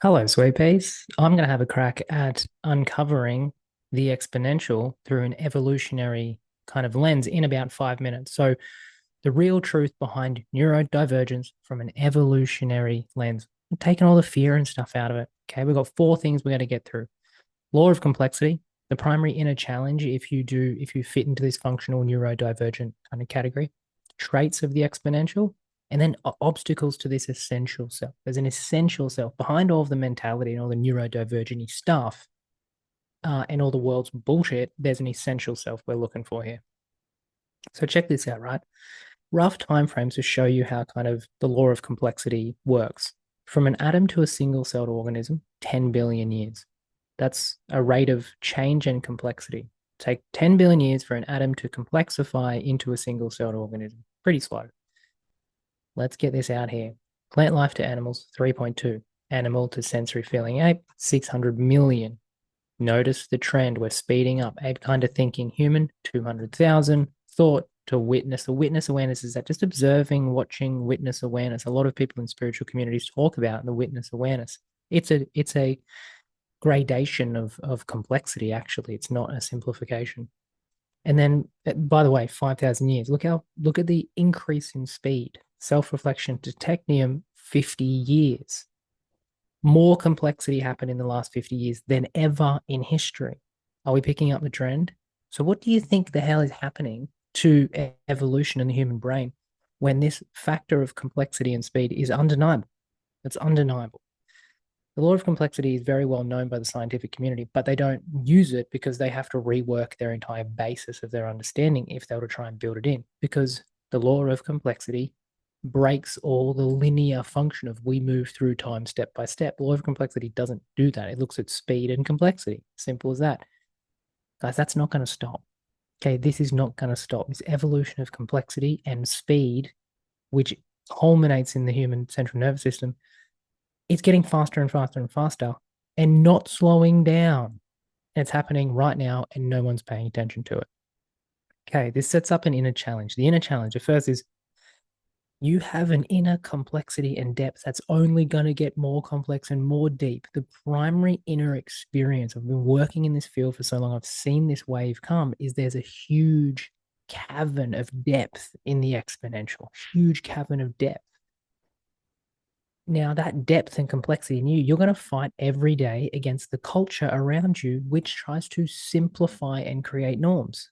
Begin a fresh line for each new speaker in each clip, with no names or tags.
Hello, sweet peas. I'm going to have a crack at uncovering the exponential through an evolutionary kind of lens in about 5 minutes. So, the real truth behind neurodivergence from an evolutionary lens, taking all the fear and stuff out of it. Okay, we've got four things we're going to get through. Law of complexity, the primary inner challenge if you fit into this functional neurodivergent kind of category, traits of the exponential, and then obstacles to this essential self. There's an essential self behind all of the mentality and all the neurodivergent stuff and all the world's bullshit. There's an essential self we're looking for here. So check this out, right? Rough timeframes to show you how kind of the law of complexity works. From an atom to a single celled organism, 10 billion years. That's a rate of change and complexity. Take 10 billion years for an atom to complexify into a single celled organism. Pretty slow. Let's get this out here. Plant life to animals, 3.2. Animal to sensory feeling ape, 600 million. Notice the trend. We're speeding up. Ape kind of thinking human, 200,000. Thought to witness. The witness awareness is that just observing, watching, witness awareness. A lot of people in spiritual communities talk about the witness awareness. It's a gradation of complexity, actually. It's not a simplification. And then, by the way, 5,000 years. Look at the increase in speed. Self-reflection to technium, 50 years. More complexity happened in the last 50 years than ever in history. Are we picking up the trend? So what do you think the hell is happening to evolution in the human brain when this factor of complexity and speed is undeniable? It's undeniable. The law of complexity is very well known by the scientific community, but they don't use it because they have to rework their entire basis of their understanding if they were to try and build it in. Because the law of complexity breaks all the linear function of we move through time step by step. Law of complexity doesn't do that. It looks at speed and complexity. Simple as that. Guys, that's not going to stop. Okay, this is not going to stop. This evolution of complexity and speed, which culminates in the human central nervous system, it's getting faster and faster and faster and not slowing down. And it's happening right now and no one's paying attention to it. Okay, this sets up an inner challenge. The inner challenge at first is you have an inner complexity and depth that's only going to get more complex and more deep. The primary inner experience, I've been working in this field for so long, I've seen this wave come, is there's a huge cavern of depth in the exponential, huge cavern of depth. Now, that depth and complexity in you, you're going to fight every day against the culture around you, which tries to simplify and create norms.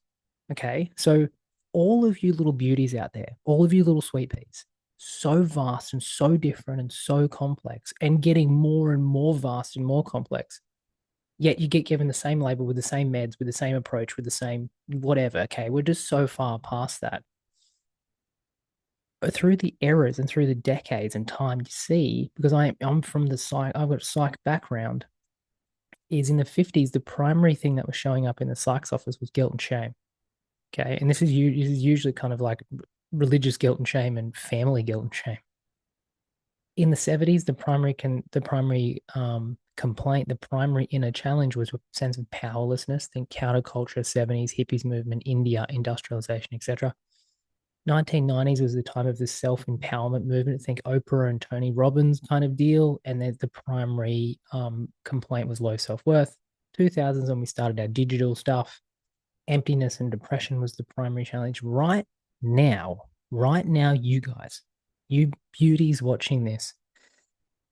Okay. So, all of you little beauties out there, all of you little sweet peas, so vast and so different and so complex, and getting more and more vast and more complex. Yet you get given the same label with the same meds, with the same approach, with the same whatever. Okay. We're just so far past that through the errors and through the decades and time you see, because I'm from the psych, I've got a psych background, is in the 50s, the primary thing that was showing up in the psych's office was guilt and shame. Okay. And this is usually kind of like religious guilt and shame and family guilt and shame. In the 70s, the primary complaint, the primary inner challenge was a sense of powerlessness. Think counterculture, 70s, hippies movement, India, industrialization, etc. 1990s was the time of the self-empowerment movement. Think Oprah and Tony Robbins kind of deal. And then the primary complaint was low self-worth. 2000s when we started our digital stuff, emptiness and depression was the primary challenge. Right now, you guys, you beauties watching this,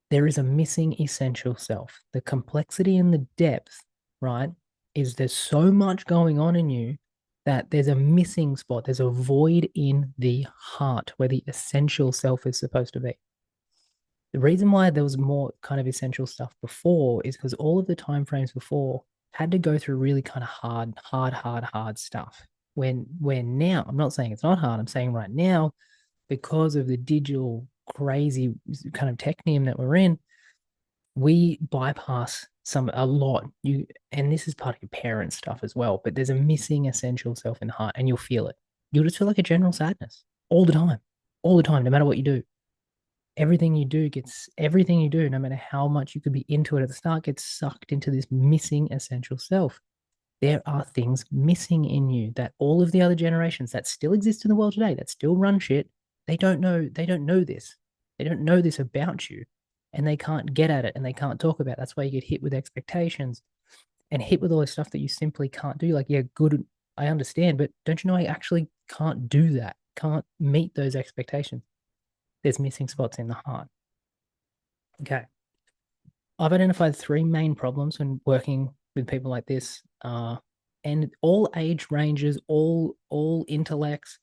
there is a missing essential self. The complexity and the depth, right, is there's so much going on in you that there's a missing spot. There's a void in the heart where the essential self is supposed to be. The reason why there was more kind of essential stuff before is because all of the time frames before had to go through really kind of hard stuff. When now, I'm not saying it's not hard, I'm saying right now, because of the digital crazy kind of technium that we're in, we bypass a lot. And this is part of your parent stuff as well, but there's a missing essential self in the heart, and you'll feel it. You'll just feel like a general sadness all the time, no matter what you do. Everything you do, no matter how much you could be into it at the start, gets sucked into this missing essential self. There are things missing in you that all of the other generations that still exist in the world today, that still run shit, they don't know this. They don't know this about you. and they can't get at it and they can't talk about it. That's why you get hit with expectations and hit with all this stuff that you simply can't do. Like, yeah, good, I understand, but don't you know I actually can't do that, can't meet those expectations? There's missing spots in the heart. Okay. I've identified three main problems when working with people like this, and all age ranges, all intellects,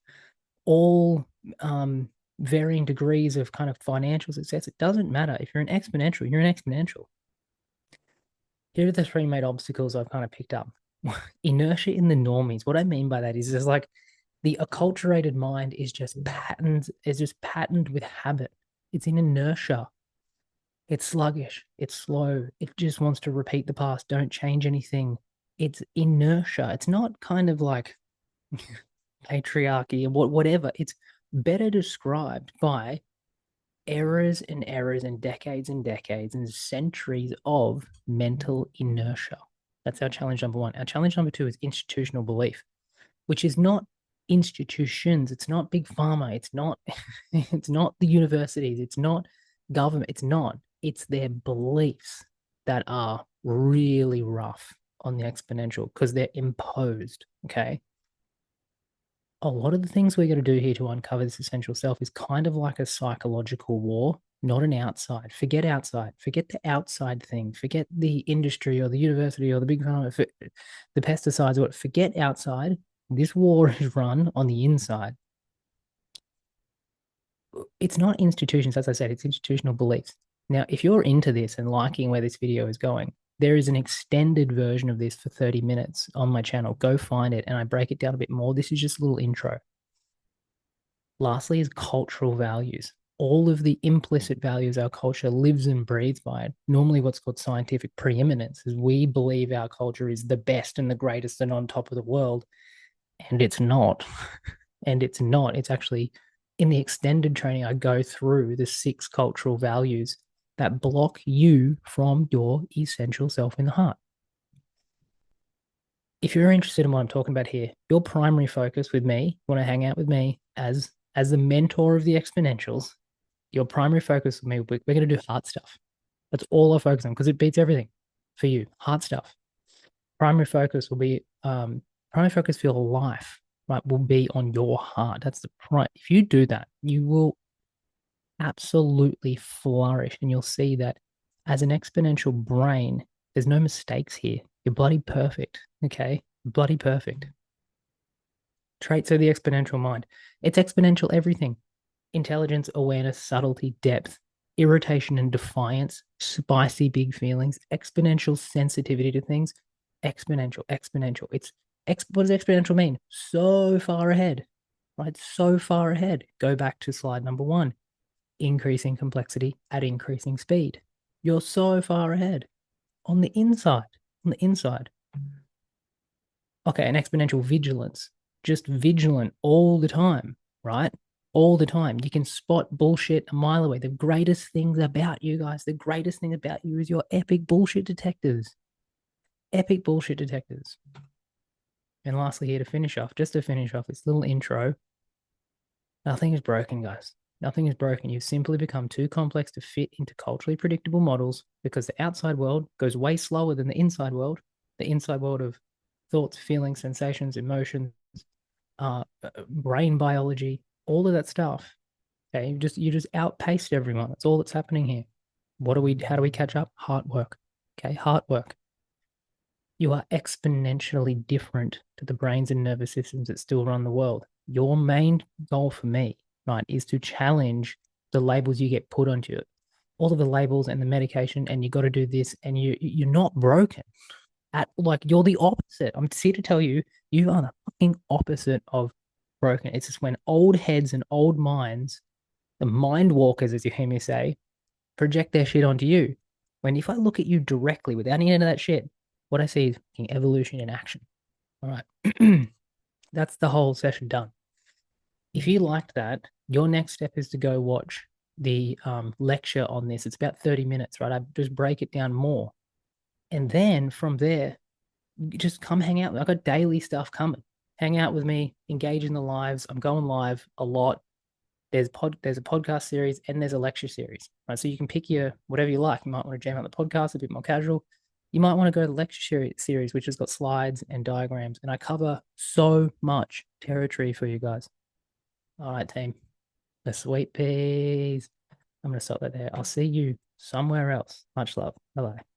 all varying degrees of kind of financial success. It doesn't matter. If you're an exponential, you're an exponential. Here are the three main obstacles I've kind of picked up. Inertia in the normies. What I mean by that is there's like the acculturated mind is just patterned with habit. It's in inertia. It's sluggish. It's slow. It just wants to repeat the past. Don't change anything. It's inertia. It's not kind of like patriarchy and whatever. It's better described by errors and decades and centuries of mental inertia. That's our challenge number one. Our challenge number two is institutional belief, which is not institutions. It's not big pharma. It's not it's not the universities. It's not government. It's not. It's their beliefs that are really rough on the exponential because they're imposed. Okay. A lot of the things we're going to do here to uncover this essential self is kind of like a psychological war, not an outside. Forget outside. Forget the outside thing. Forget the industry or the university or the big pharma, the pesticides. What? Forget outside. This war is run on the inside. It's not institutions, as I said, it's institutional beliefs. Now, if you're into this and liking where this video is going, there is an extended version of this for 30 minutes on my channel. Go find it and I break it down a bit more. This is just a little intro. Lastly, is cultural values. All of the implicit values our culture lives and breathes by. Normally, what's called scientific preeminence is we believe our culture is the best and the greatest and on top of the world. And it's not. And it's not. It's actually in the extended training, I go through the 6 cultural values that block you from your essential self in the heart. If you're interested in what I'm talking about here, your primary focus with me, want to hang out with me as the mentor of the exponentials, your primary focus with me, we're going to do heart stuff. That's all I focus on because it beats everything for you. Heart stuff. Primary focus will be primary focus for your life, right? Will be on your heart. That's the prime. If you do that, you will absolutely flourish, and you'll see that as an exponential brain, there's no mistakes here. You're bloody perfect. Okay, bloody perfect. Traits of the exponential mind. It's exponential everything: intelligence, awareness, subtlety, depth, irritation and defiance, spicy big feelings, exponential sensitivity to things, exponential. What does exponential mean? So far ahead, right? So far ahead. Go back to slide number 1. Increasing complexity at increasing speed. You're so far ahead on the inside. On the inside. Okay, an exponential vigilance. Just vigilant all the time, right? All the time. You can spot bullshit a mile away. The greatest things about you guys, the greatest thing about you is your epic bullshit detectors. Epic bullshit detectors. And lastly, here to finish off, just to finish off this little intro, nothing is broken, guys. Nothing is broken. You've simply become too complex to fit into culturally predictable models because the outside world goes way slower than the inside world of thoughts, feelings, sensations, emotions, brain biology, all of that stuff. Okay, you just outpaced everyone. That's all that's happening here. How do we catch up? Heart work. Okay, heart work. You are exponentially different to the brains and nervous systems that still run the world. Your main goal for me, right, is to challenge the labels you get put onto it. All of the labels and the medication, and you got to do this, and you're not broken. You're the opposite. I'm here to tell you, you are the fucking opposite of broken. It's just when old heads and old minds, the mind walkers, as you hear me say, project their shit onto you. When if I look at you directly without any of that shit, what I see is evolution in action. All right. That's the whole session done. If you liked that, your next step is to go watch the lecture on this. It's about 30 minutes, right? I just break it down more. And then from there, just come hang out. I've got daily stuff coming. Hang out with me, engage in the lives. I'm going live a lot. there's a podcast series and there's a lecture series, right? So you can pick your whatever you like. You might want to jam out the podcast a bit more casual. You might want to go to the lecture series, which has got slides and diagrams, and I cover so much territory for you guys. All right, team, the sweet peas. I'm going to stop that there. I'll see you somewhere else. Much love. Bye bye.